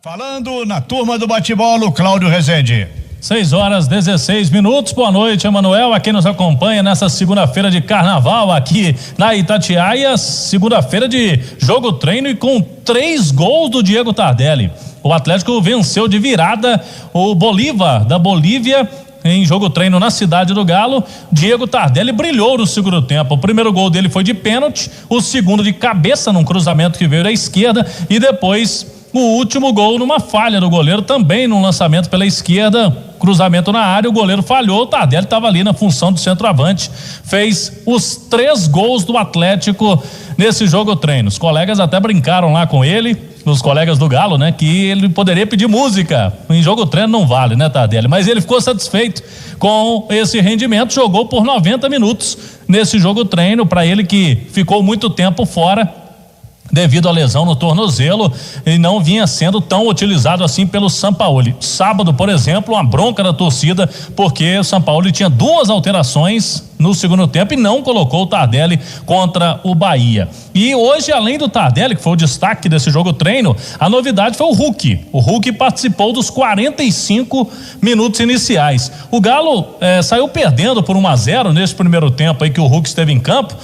Falando na turma do bate-bola, Cláudio Rezende. 6h16. Boa noite, Emanuel, a quem nos acompanha nessa segunda-feira de carnaval aqui na Itatiaia, segunda-feira de jogo treino e com 3 gols do Diego Tardelli. O Atlético venceu de virada o Bolívar da Bolívia em jogo treino na Cidade do Galo. Diego Tardelli brilhou no segundo tempo. O primeiro gol dele foi de pênalti, o segundo de cabeça num cruzamento que veio da esquerda e depois o último gol numa falha do goleiro, também num lançamento pela esquerda, cruzamento na área, o goleiro falhou, o Tardelli estava ali na função do centroavante, fez os 3 gols do Atlético nesse jogo treino. Os colegas até brincaram lá com ele, os colegas do Galo, né, que ele poderia pedir música, em jogo treino não vale, né, Tardelli, mas ele ficou satisfeito com esse rendimento, jogou por 90 minutos nesse jogo treino, para ele que ficou muito tempo fora devido à lesão no tornozelo e não vinha sendo tão utilizado assim pelo Sampaoli. Sábado, por exemplo, uma bronca da torcida porque o Sampaoli tinha 2 alterações no segundo tempo e não colocou o Tardelli contra o Bahia. E hoje, além do Tardelli, que foi o destaque desse jogo treino, a novidade foi o Hulk. O Hulk participou dos 45 minutos iniciais. O Galo saiu perdendo por 1-0 nesse primeiro tempo aí que o Hulk esteve em campo.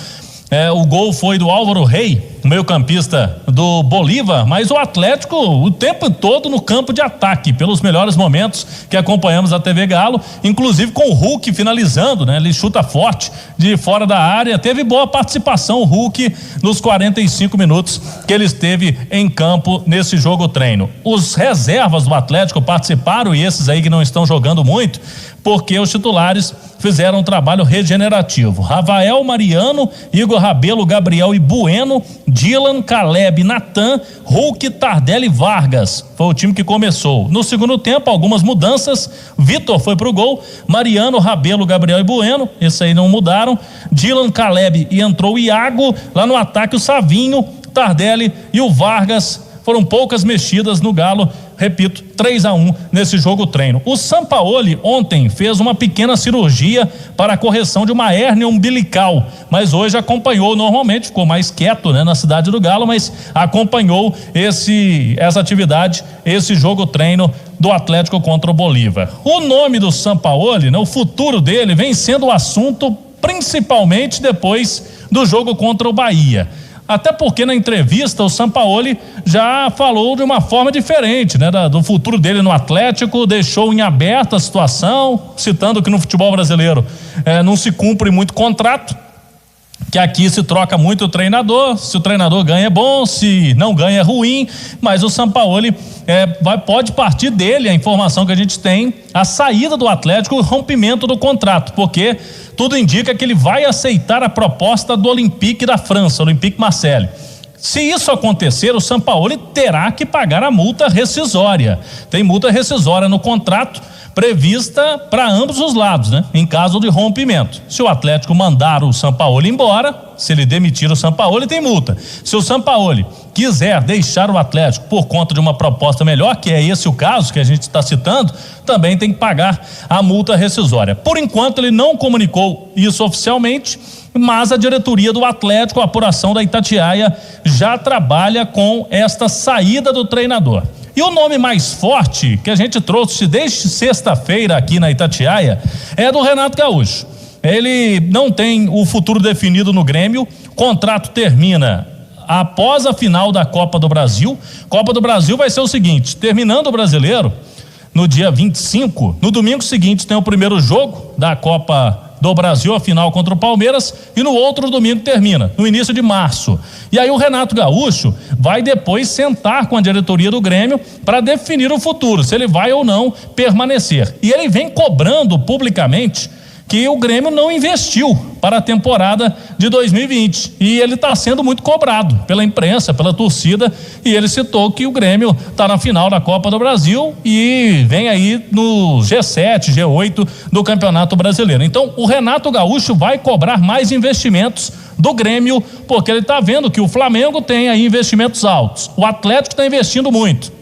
O gol foi do Álvaro Rei, meio-campista do Bolívar, mas o Atlético o tempo todo no campo de ataque, pelos melhores momentos que acompanhamos a TV Galo, inclusive com o Hulk finalizando, né? Ele chuta forte de fora da área, teve boa participação o Hulk nos 45 minutos que ele esteve em campo nesse jogo treino. Os reservas do Atlético participaram e esses aí que não estão jogando muito, porque os titulares fizeram um trabalho regenerativo. Rafael, Mariano, Igor Rabelo, Gabriel e Bueno, Dylan, Caleb, Natan, Hulk, Tardelli e Vargas. Foi o time que começou. No segundo tempo, algumas mudanças. Vitor foi pro gol, Mariano, Rabelo, Gabriel e Bueno, esses aí não mudaram. Dylan, Caleb e entrou o Iago. Lá no ataque, o Savinho, Tardelli e o Vargas. Foram poucas mexidas no Galo, repito, 3-1 nesse jogo treino. O Sampaoli ontem fez uma pequena cirurgia para a correção de uma hérnia umbilical, mas hoje acompanhou normalmente, ficou mais quieto, né, na Cidade do Galo, mas acompanhou essa atividade, esse jogo treino do Atlético contra o Bolívar. O nome do Sampaoli, né, o futuro dele vem sendo o assunto principalmente depois do jogo contra o Bahia. Até porque na entrevista o Sampaoli já falou de uma forma diferente, né? Do futuro dele no Atlético, deixou em aberto a situação, citando que no futebol brasileiro não se cumpre muito contrato, que aqui se troca muito o treinador, se o treinador ganha é bom, se não ganha é ruim, mas o Sampaoli pode partir dele, a informação que a gente tem, a saída do Atlético, o rompimento do contrato, porque tudo indica que ele vai aceitar a proposta do Olympique da França, Olympique Marseille. Se isso acontecer, o Sampaoli terá que pagar a multa rescisória. Tem multa rescisória no contrato prevista para ambos os lados, né? Em caso de rompimento. Se o Atlético mandar o Sampaoli embora, se ele demitir o Sampaoli, tem multa. Se o Sampaoli quiser deixar o Atlético por conta de uma proposta melhor, que é esse o caso que a gente está citando, também tem que pagar a multa rescisória. Por enquanto ele não comunicou isso oficialmente, mas a diretoria do Atlético, a apuração da Itatiaia, já trabalha com esta saída do treinador. E o nome mais forte que a gente trouxe desde sexta-feira aqui na Itatiaia é do Renato Gaúcho. Ele não tem o futuro definido no Grêmio, contrato termina após a final da Copa do Brasil. Copa do Brasil vai ser o seguinte: terminando o Brasileiro, no dia 25, no domingo seguinte tem o primeiro jogo da Copa do Brasil, a final contra o Palmeiras, e no outro domingo termina, no início de março. E aí o Renato Gaúcho vai depois sentar com a diretoria do Grêmio para definir o futuro, se ele vai ou não permanecer. E ele vem cobrando publicamente que o Grêmio não investiu para a temporada de 2020 e ele está sendo muito cobrado pela imprensa, pela torcida, e ele citou que o Grêmio está na final da Copa do Brasil e vem aí no G7, G8 do Campeonato Brasileiro. Então o Renato Gaúcho vai cobrar mais investimentos do Grêmio, porque ele está vendo que o Flamengo tem aí investimentos altos, o Atlético está investindo muito.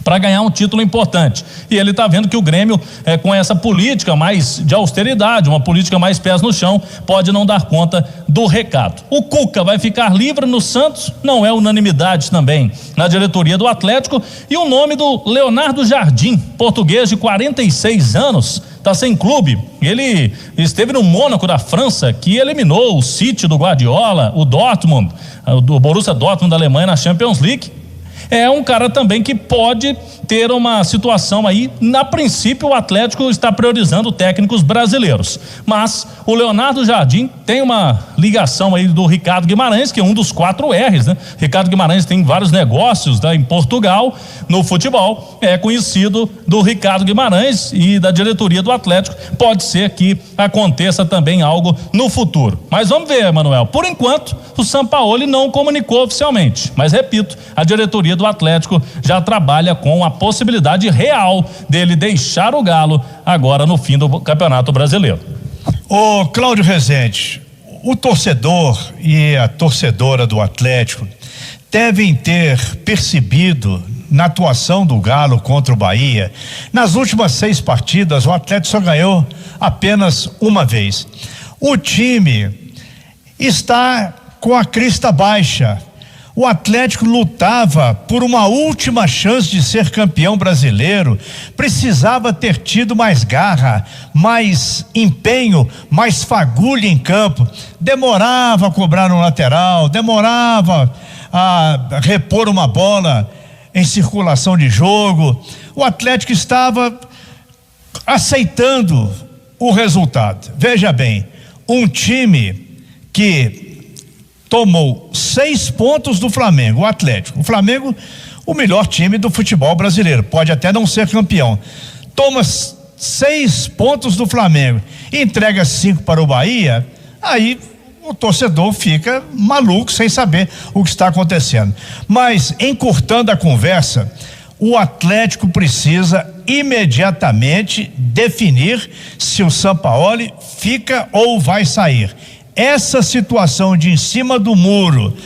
para ganhar um título importante. E ele está vendo que o Grêmio, com essa política mais de austeridade, uma política mais pés no chão, pode não dar conta do recado. O Cuca vai ficar livre no Santos? Não é unanimidade também na diretoria do Atlético. E o nome do Leonardo Jardim, português de 46 anos, está sem clube. Ele esteve no Mônaco da França, que eliminou o City do Guardiola, o Dortmund, do Borussia Dortmund da Alemanha na Champions League. É um cara também que pode ter uma situação aí. Na princípio, o Atlético está priorizando técnicos brasileiros, mas o Leonardo Jardim tem uma ligação aí do Ricardo Guimarães, que é um dos 4 R's, né? Ricardo Guimarães tem vários negócios, né, em Portugal, no futebol, é conhecido do Ricardo Guimarães e da diretoria do Atlético. Pode ser que aconteça também algo no futuro, mas vamos ver, Manuel. Por enquanto, o Sampaoli não comunicou oficialmente, mas repito, a diretoria do Atlético já trabalha com a possibilidade real dele deixar o Galo agora no fim do Campeonato Brasileiro. Ô Cláudio Rezende, o torcedor e a torcedora do Atlético devem ter percebido na atuação do Galo contra o Bahia, nas últimas 6 partidas, o Atlético só ganhou apenas uma vez. O time está com a crista baixa. O Atlético lutava por uma última chance de ser campeão brasileiro, precisava ter tido mais garra, mais empenho, mais fagulha em campo, demorava a cobrar no lateral, demorava a repor uma bola em circulação de jogo. O Atlético estava aceitando o resultado. Veja bem, um time que tomou 6 pontos do Flamengo, o Atlético. O Flamengo, o melhor time do futebol brasileiro, pode até não ser campeão. Toma 6 pontos do Flamengo, entrega 5 para o Bahia, aí o torcedor fica maluco sem saber o que está acontecendo. Mas, encurtando a conversa, o Atlético precisa imediatamente definir se o Sampaoli fica ou vai sair. Essa situação de em cima do muro,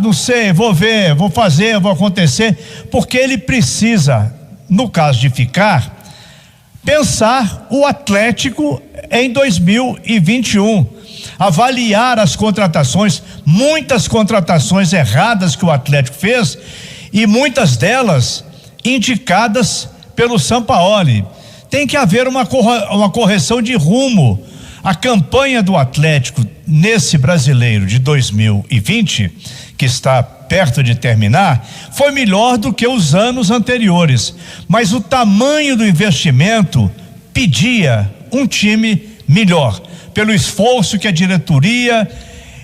não sei, vou ver, vou fazer, vou acontecer, porque ele precisa, no caso de ficar, pensar o Atlético em 2021, avaliar as contratações, muitas contratações erradas que o Atlético fez e muitas delas indicadas pelo Sampaoli. Tem que haver uma correção de rumo. A campanha do Atlético nesse brasileiro de 2020, que está perto de terminar, foi melhor do que os anos anteriores, mas o tamanho do investimento pedia um time melhor, pelo esforço que a diretoria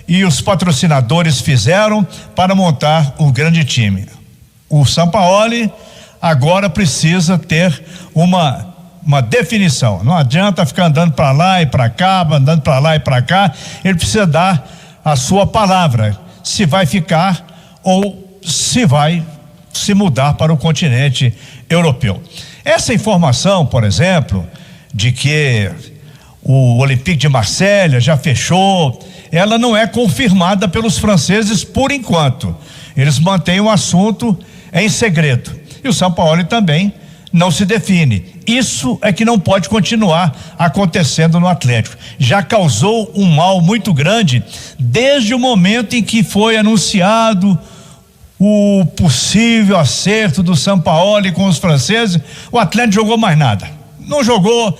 e os patrocinadores fizeram para montar um grande time. O Sampaoli agora precisa ter uma definição. Não adianta ficar andando para lá e para cá, andando para lá e para cá. Ele precisa dar a sua palavra, se vai ficar ou se vai se mudar para o continente europeu. Essa informação, por exemplo, de que o Olympique de Marselha já fechou, ela não é confirmada pelos franceses por enquanto. Eles mantêm o assunto em segredo. E o Sampaoli também não se define. Isso é que não pode continuar acontecendo no Atlético. Já causou um mal muito grande desde o momento em que foi anunciado o possível acerto do Sampaoli com os franceses. O Atlético jogou mais nada. Não jogou.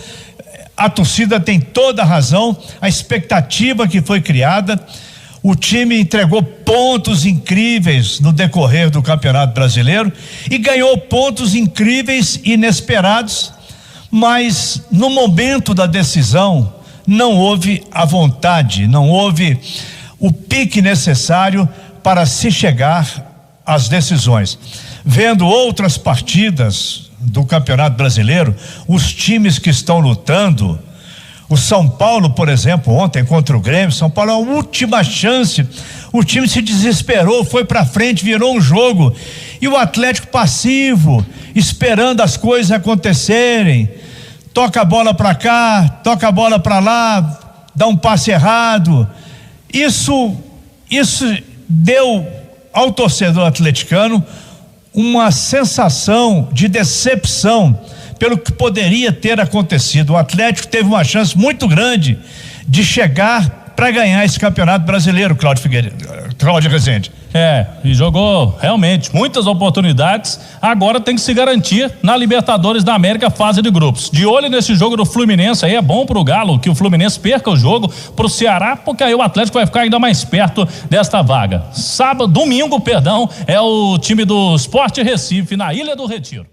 A torcida tem toda a razão. A expectativa que foi criada. O time entregou pontos incríveis no decorrer do Campeonato Brasileiro e ganhou pontos incríveis, inesperados, mas no momento da decisão não houve a vontade, não houve o pique necessário para se chegar às decisões. Vendo outras partidas do Campeonato Brasileiro, os times que estão lutando, o São Paulo, por exemplo, ontem contra o Grêmio, São Paulo, a última chance, o time se desesperou, foi pra frente, virou um jogo, e o Atlético passivo, esperando as coisas acontecerem, toca a bola pra cá, toca a bola pra lá, dá um passe errado. Isso deu ao torcedor atleticano uma sensação de decepção pelo que poderia ter acontecido. O Atlético teve uma chance muito grande de chegar para ganhar esse campeonato brasileiro, Cláudio Rezende. E jogou realmente muitas oportunidades, agora tem que se garantir na Libertadores da América, fase de grupos. De olho nesse jogo do Fluminense aí, é bom pro Galo que o Fluminense perca o jogo pro Ceará, porque aí o Atlético vai ficar ainda mais perto desta vaga. Domingo, é o time do Sport Recife na Ilha do Retiro.